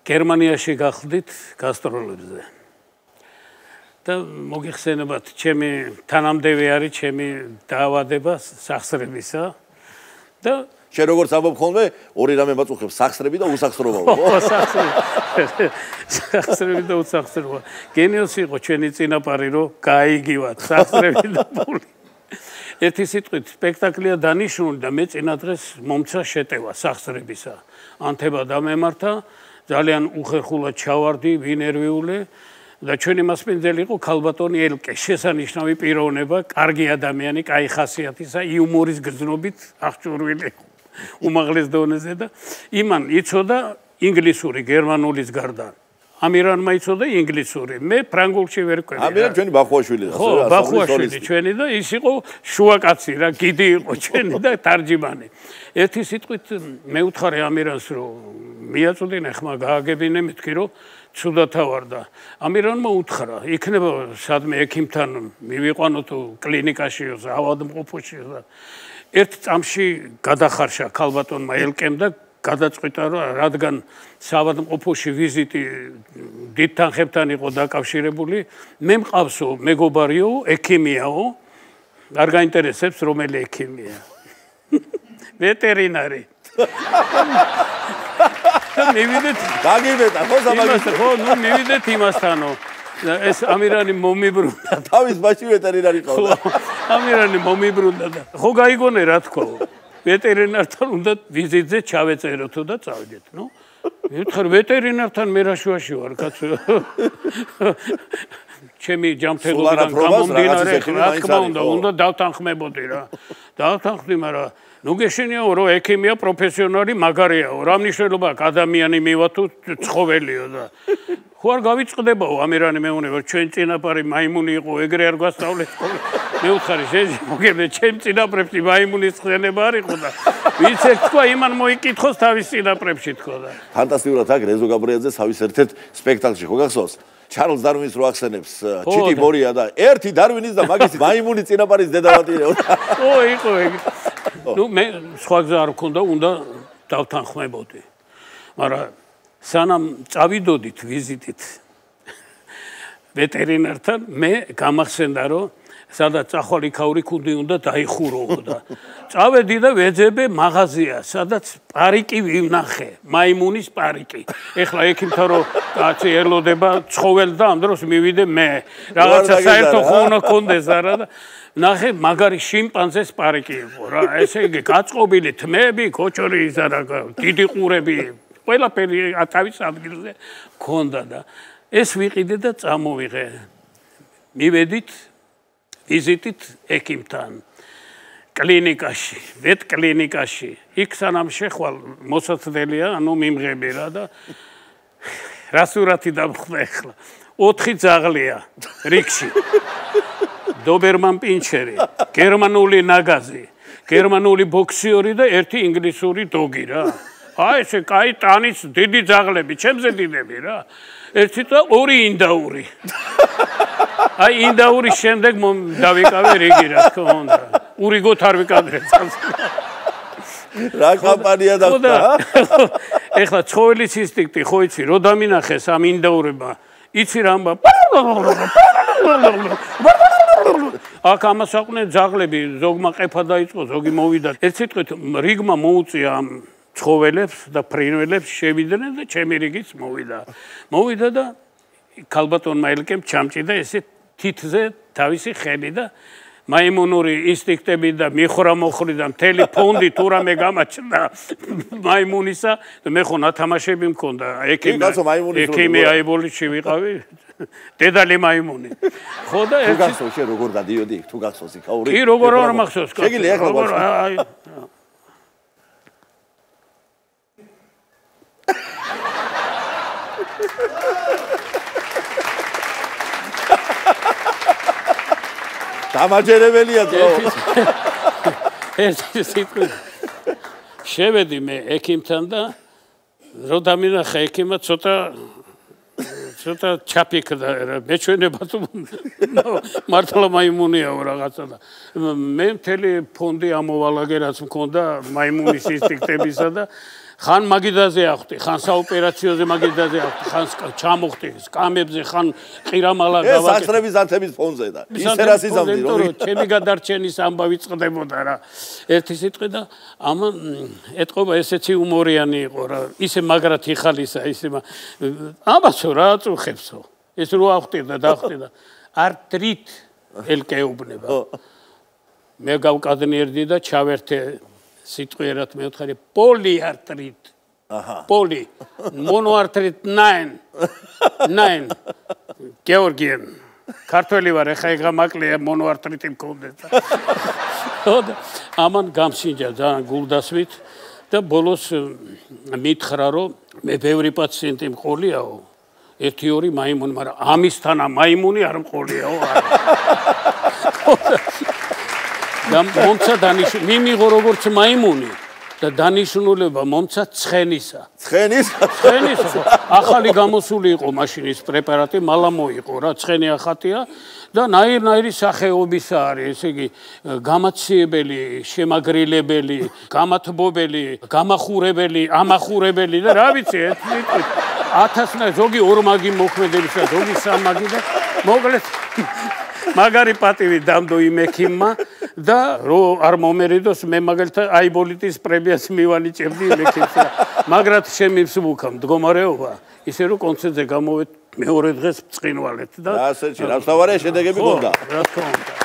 გერმანიაში გახდით გასტროლებზე. და მოგიხსენებათ, ჩემი თანამდები არის ჩემი დაავადება სახსრებისა და შენ როგორც ამბობ ხოლმე, ორი რამე მაწუხებს, სახსრები და უსახსრობაო. სახსრები და უსახსრობა. გენიოსი იყო ჩვენი წინაპარი, რომ გაიგივათ სახსრები და პული. ერთი სიტყვით სპექტაკლია დანიშნული და მე წინა დღეს მომცა შეტევა სახსრებისა. ანთება დამემართა, ძალიან უხერხულად ჩავარდი, ვინერვიული და ჩვენი მასპინძელი იყო ქალბატონი ელკე, შესანიშნავი პიროვნება, კარგი ადამიანი, კაი ხასიათისა, იუმორის გრძნობით აღჭურვილი უმაღლეს დონეზე და იმან იცოდა ინგლისური, გერმანულის გარდა. ამირანმა იცოდა ინგლისური, მე ფრანგულში ვერ ყვები. ამირან ჩვენი ბახუაშვილი და ხო, ბახუაშვილი ჩვენი და ის იყო შუაკაცი რა, გიდი იყო ჩვენი და თარჯიმანი. ერთი სიტყვით მე უთხარი ამირანს, რომ მიაწვდინე ხმა გააგებინე, მეთქი რომ ცუდათა ვარ და ამირანმა უთხრა, იქნება სადმე ექიმთან მივიყვანო თუ კლინიკაში, ავადმყოფოში და ერთ წამში გადახარშა ქალბატონმა ელკემ და გადაწყვიტა, რომ რადგან საავადმყოფოში ვიზიტი დიდ თანხებთან იყო დაკავშირებული, მე მყავსო მეგობარიო, ექიმიაო, არ გაინტერესებს რომელი ექიმია. ვეტერინარი. მივიდეთ. გაგიბედა ხო სამაგისტრო? ხო, ნუ მივიდეთ იმასთანო. ეს ამირანი მომიბრუნდა. თავის ბაში ვეტერინარი ყავდა. ამირანი მომიბრუნდა და ხო გაიგონე რა თქვა. ვეტერინართან უნდა ვიზიტზე ჩავეწეროთ და წავიდეთ, ნუ. მეთქარ ვეტერინართან მე რა შუაში ვარ, კაცო. ჩემი ჯანმრთელობიდან გამომდინარე, რა თქმა უნდა დავთანხმებოდი რა. დავთანხმდი, მაგრამ ნუ გეშინიაო, რომ ექიმია პროფესიონალი მაგარიაო, რა მნიშვნელობა აქვს ადამიანი მივა თუ ცხოველიო და ხო არ გავიწყდებაო ამირანი მეუნება, ჩვენ წინაპარი მაიმუნი იყო, ეგრე არ გვასწავლეს სკოლაში. მე უთხარი, მოგებდე, ჩემ წინაპრებში მაიმუნის ხსენება არ იყო და ვინც ერთ თქვა, იმან მოიკითხოს თავის წინაპრებში თქვა და. ფანტასტიკურად აქ რეზო გაბრიაძე სავის ერთ-ერთ სპექტაკლში ხო გახსოვს? ჩარლზ დარვინის რო ახსენებს, ჩიტი ბორია და ერთი დარვინის და მაგისი მაიმუნი წინაპარის დედავატირეო. ო, იყო ეგ. ნუ მე სხვა გზა არ მქონდა, უნდა დავთანხმებოდი. მაგრამ სანამ წავიდოდით ვიზიტით ვეტერინართან, მე გამახსენდა, რომ სადაც ახალი ქაურიქუდი უნდა დაიხურო და წავედი და ვეძებე მაღაზია, სადაც პარიკი ვნახე, მაიმუნის პარიკი. ეხლა ექიმთან რომ კაცი ელოდება ცხოველს და ამ დროს მივიდე მე. რაღაცა საერთო ხო უნდა კონდეს არა და ნახე მაგარი შიმპანზეს პარიკი იყო რა. ესე იგი გაწყობილი თმები, კოჭორი ისა და დიდი ყურები, ყველაფერი თავის ადგილზე ქონდა და ეს ვიყიდე და წამოვიღე. მივედით ვიზიტით ექიმთან კლინიკაში, ვეტკლინიკაში. იქ სანამ შეხვალ მოსაცდელია, ანუ მიმღები რა და რა სურათი დამხვდა ახლა. 4 ძაღლია რიქში. დობერმან პინჩერი, გერმანული ნაგაზი, გერმანული ბოქსიორი და ერთი ინგლისური დოგი რა. აი ესე კაი ტანის დიდი ძაღლები, ჩემზე დიდები რა. ერთი და 2 ინდაური. აი ინდაურის შემდეგ დავიკავე რიგი რა თქმა უნდა. ურიგოთ არ ვიკადრე წელს. რა კამპანია დაწყდა? ეხლა ცხოველის ინსტინქტი ხო იცი, რო დამინახეს ამ ინდაურებმა, იცი რა ამბა. აქ ამასაყნე ძაღლები, ზოგმა ყეფა დაიწყო, ზოგი მოვიდა. ერთ სიტყვით რიგმა მოუწია ამ ცხოველებს და ფრინველებს შევიდნენ და ჩემი რიგიც მოვიდა. მოვიდა და ქალბატონმა ელკემ ჩამჭიდა ესე თითზე თავისი ხელი და მაიმუნური ინსტინქტები და მიხვრა-მოხრი და მთელი ფონდი თუ რამე გამაჩნდა მაიმუნისა და მე ხო ნათამაშები მქონდა ექიმი აიბოლში ვიყავი დედალი მაიმუნი ხო და თუ გახსოვს შე როგორ გადიოდი თუ გახსოვს იქაური კი როგორ არ მახსოვს შეგიძლია ახლა დამაჯერებელია ძრო. ერთი სიტყვით შევედი მე ექიმთან და რო დამინახა ექიმა ცოტა ჩაფიქრდა მეჩვენება თუ მართლა მაიმუნიაო რაღაცა და მე მთელი ფონდი ამოვალაგე რაც მქონდა მაიმუნის ინსტინქტებისა და ხან მაგიდაზე ახვდი, ხან საოპერაციოზე მაგიდაზე ახვდი, ხან ჩამოხდი სკამებზე, ხან ყირამალა გავაკეთე. ეს აღრების ანთების ფონზე და ისე რა სიზამდი რომ ჩემი გადარჩენის ამბავი წყდებოდა რა. ერთი სიტყვი და ამან ეთყობა ესეც იუმორიანი იყო რა. ისე მაგრად იხალისა, ისე ამასო რა აწუხებსო. ეს რო ახვდი და დახვდი და არტრით ელკეუბნება. მე გავკადნიერდი და ჩავერთე სიტყვიერად მეუთხარი პოლიარტრით. აჰა. პოლი. მონოარტრით 9. გეორგიენ. ქართველი ვარ, ეხა იგამაკლია მონოარტრიტი მქონდეს. ამან გამსინჯა ძალიან გულდასვით და ბოლოს მითხრა რომ მე ბევრი პაციენტი მყოლიაო. 1-2 მაიმუნი, მაგრამ ამისთანა მაიმუნი არ მყოლიაო. და მომცა დანიშნული მიმიღო როგორც მაიმუნი და დანიშნულება მომცა ცხენისა. ცხენისა. ახალი გამოსული იყო მაშინის პრეპარატი, მალა მოიყო რა, ცხენი ახატია და ნაირ-ნაირი სახეობისა არის, ესე იგი გამაციებელი, შემაგრილებელი, გამათბობელი, გამახურებელი, ამახურებელი და რა ვიცი, 1000 ზოგი ორმაგი მოქმედებისა, ზოგი სამაგი და მოკლედ მაგარი პატივი დამდო იმ ექიმმა და რო არ მომერიდოს მე მაგალითად აიბოლიტის პრემიას მივანიჭებდი იმ ექიმს მაგრად შემივსუბუქა მდგომარეობა ისე რომ კონცერტზე გამოვედ მეორე დღეს წინვალეთ და რა ასეთი რა თავარია შედეგები გონდა რა თქმა უნდა